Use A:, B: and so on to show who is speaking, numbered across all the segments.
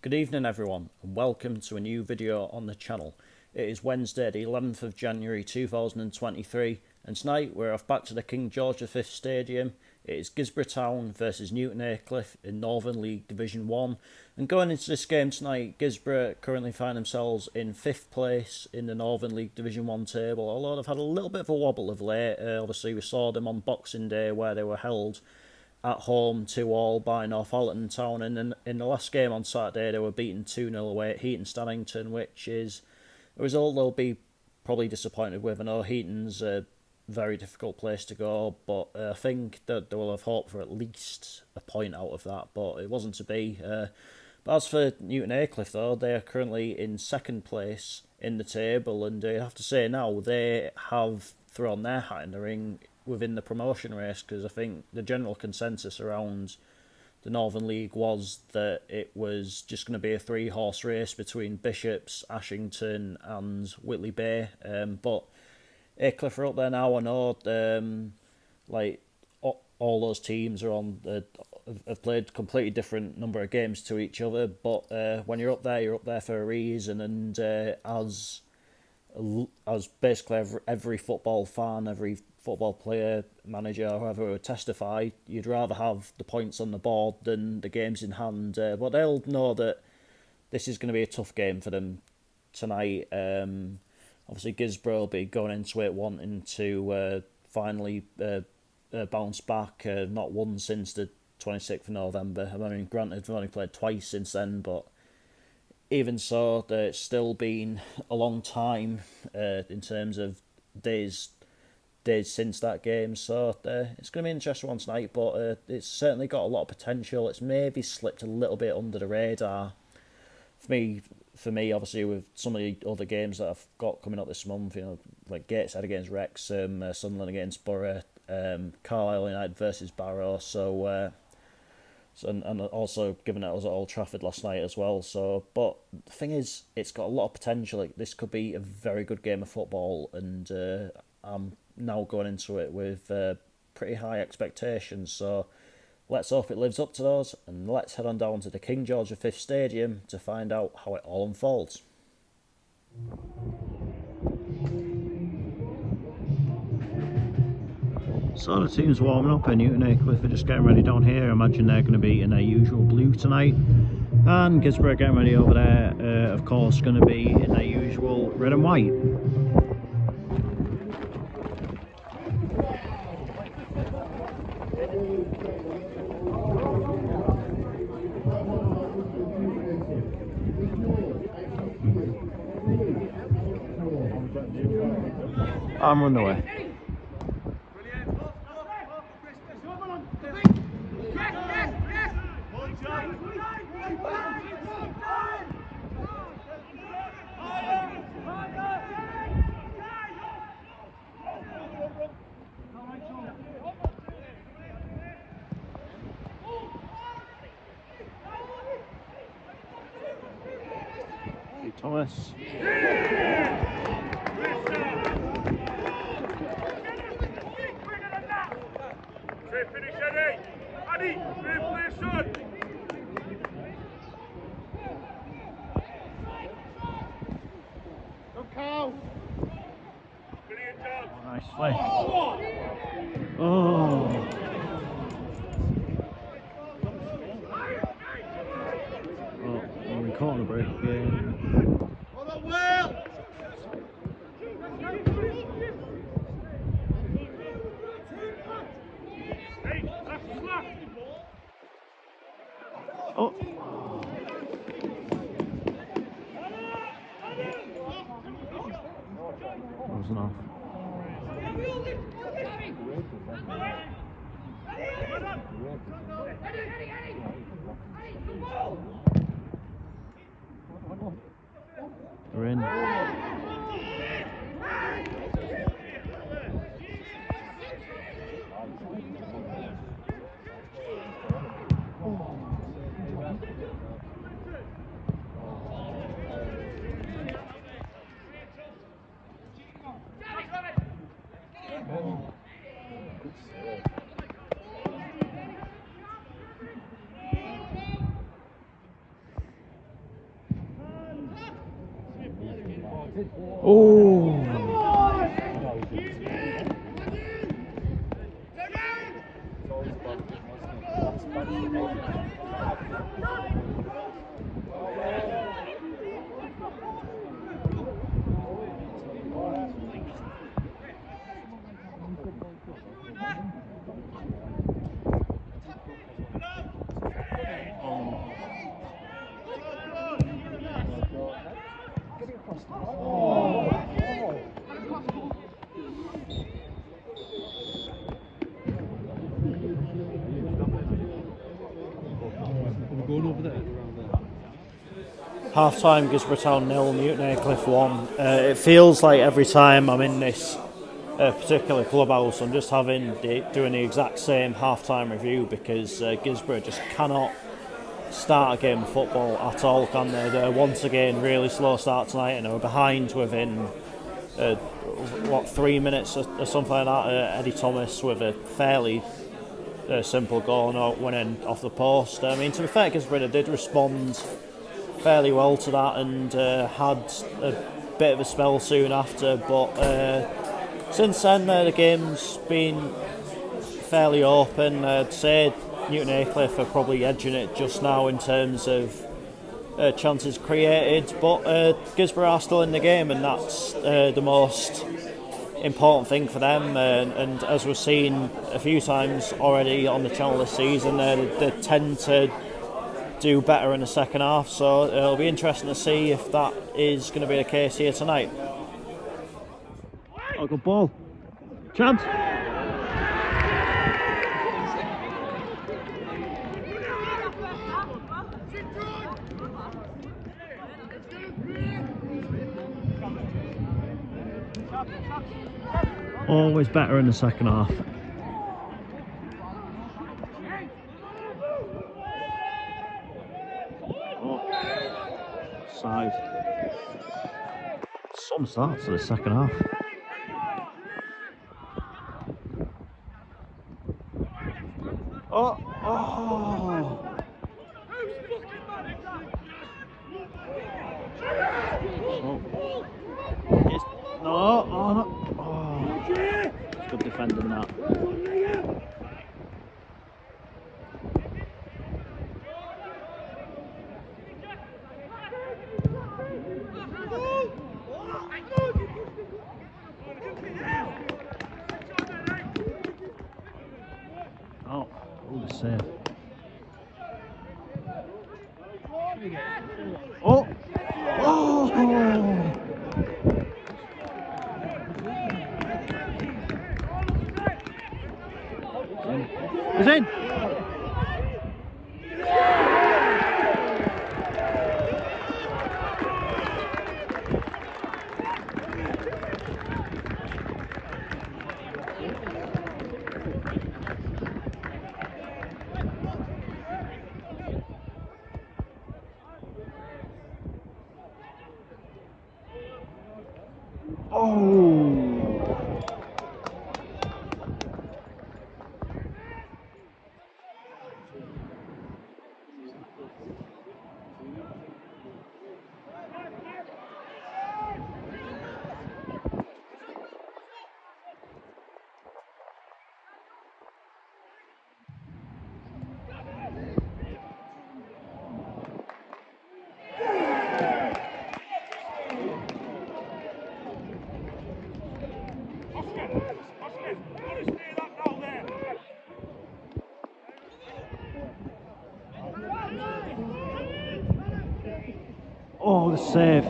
A: Good evening everyone and welcome to a new video on the channel. It is Wednesday the 11th of January 2023 and tonight we're off back to the King George V Stadium. It is Guisborough Town versus Newton Aycliffe in Northern League Division 1, and going into this game tonight, Guisborough currently find themselves in 5th place in the Northern League Division 1 table, although they've had a little bit of a wobble of late. Obviously we saw them on Boxing Day where they were held at home 2-2 by Northallerton Town, and in the last game on Saturday they were beaten 2-0 away at Heaton Stannington, which is a result they'll be probably disappointed with. I know Heaton's a very difficult place to go, but I think that they will have hoped for at least a point out of that, but it wasn't to be. But as for Newton Aycliffe though, they are currently in 2nd place in the table, and I have to say now they have thrown their hat in the ring within the promotion race, because I think the general consensus around the Northern League was that it was just going to be a 3-horse race between Bishops, Ashington and Whitley Bay, but Aycliffe are up there now. I know all those teams are on have played completely different number of games to each other, but when you're up there for a reason, and as basically every football fan, every football player, manager, whoever would testify, you'd rather have the points on the board than the games in hand. But they'll know that this is going to be a tough game for them tonight. Obviously, Guisborough will be going into it wanting to finally bounce back. Not won since the 26th of November. I mean, granted, they've only played twice since then, but even so, it's still been a long time in terms of days since that game, so it's going to be an interesting one tonight, but it's certainly got a lot of potential. It's maybe slipped a little bit under the radar for me, obviously, with some of the other games that I've got coming up this month, like Gateshead against Wrexham, Sunderland against Borough, Carlisle United versus Barrow, and also given that I was at Old Trafford last night as well. So, but the thing is, it's got a lot of potential. This could be a very good game of football, and I'm now going into it with pretty high expectations. So let's hope it lives up to those, and let's head on down to the King George V Stadium to find out how it all unfolds. So the team's warming up, and Newton Aycliffe are just getting ready down here. I imagine they're going to be in their usual blue tonight, and Guisborough getting ready over there, of course, going to be in their usual red and white. I'm running away. Thomas.
B: Finish, Eddie! Eddie, replay. Go, Carl! Brilliant job!
A: Nice play. Oh! Well, we caught on a break again.
B: Hold on, Will!
A: Oh! That was enough. We're in. Oh! Half time, Guisborough Town 0, Newton Aycliffe 1. It feels like every time I'm in this particular clubhouse, I'm just doing the exact same half time review, because Guisborough just cannot start a game of football at all, can they? They're once again really slow start tonight, and they were behind within 3 minutes or something like that. Eddie Thomas with a fairly simple goal, not winning off the post. I mean, to be fair, Guisborough did respond fairly well to that, and had a bit of a spell soon after, but since then the game's been fairly open. I'd say Newton Aycliffe are probably edging it just now in terms of chances created, but Guisborough are still in the game, and that's the most important thing for them. And as we've seen a few times already on the channel this season, they tend to do better in the second half, so it'll be interesting to see if that is going to be the case here tonight. Oh, good ball. Chance. Always better in the second half. Side. Some start to the second half. Oh! No! Oh! Good defending that. Oh, the save. Oh! Oh! It's in! Oh, the save.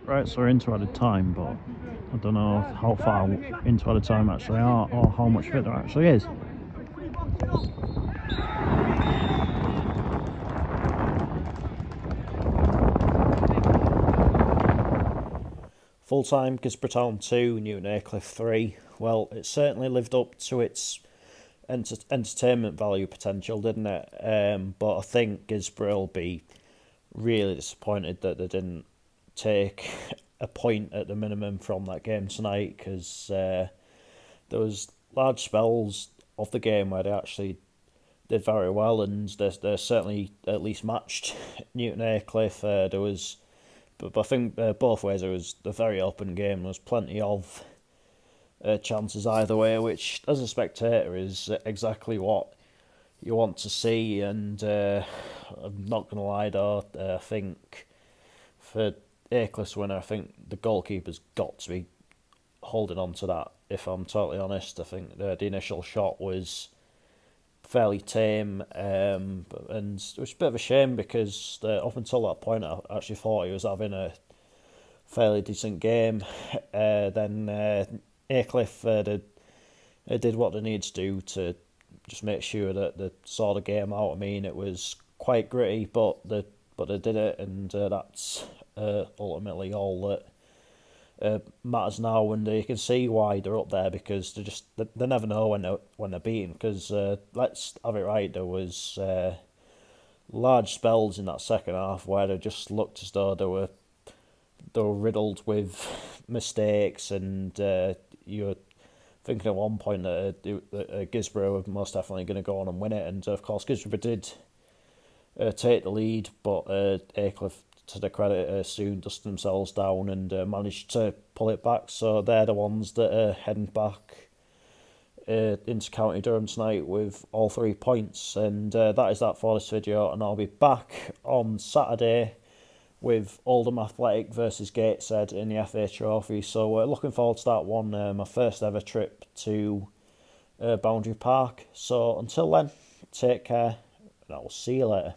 A: Right, so we're into added time, but I don't know how far into added time actually are, or how much of it there actually is. Full time, Guisborough Town 2, Newton Aycliffe 3. Well, it certainly lived up to its entertainment value potential, didn't it? But I think Guisborough will be really disappointed that they didn't take a point at the minimum from that game tonight, because there was large spells of the game where they actually did very well, and they certainly at least matched Newton Aycliffe. There was, but I think both ways it was a very open game. There was plenty of chances either way, which as a spectator is exactly what you want to see. And I'm not going to lie though, I think for Aycliffe's winner, I think the goalkeeper's got to be holding on to that, if I'm totally honest. I think the initial shot was fairly tame, and it was a bit of a shame because up until that point I actually thought he was having a fairly decent game. Then Aycliffe did what they needed to do to just make sure that they saw the game out. I mean, it was quite gritty, but they did it, and that's ultimately all that matters now. And you can see why they're up there, because they never know when they're beaten. Because let's have it right, there was large spells in that second half where they just looked as though they were riddled with mistakes, and you were thinking at one point that Guisborough were most definitely going to go on and win it. And of course Guisborough did take the lead, but Aycliffe, to their credit, soon dusted themselves down and managed to pull it back. So they're the ones that are heading back into County Durham tonight with all 3 points. And that is that for this video, and I'll be back on Saturday with Oldham Athletic versus Gateshead in the FA Trophy. So looking forward to that one, my first ever trip to Boundary Park. So until then, take care, and I will see you later.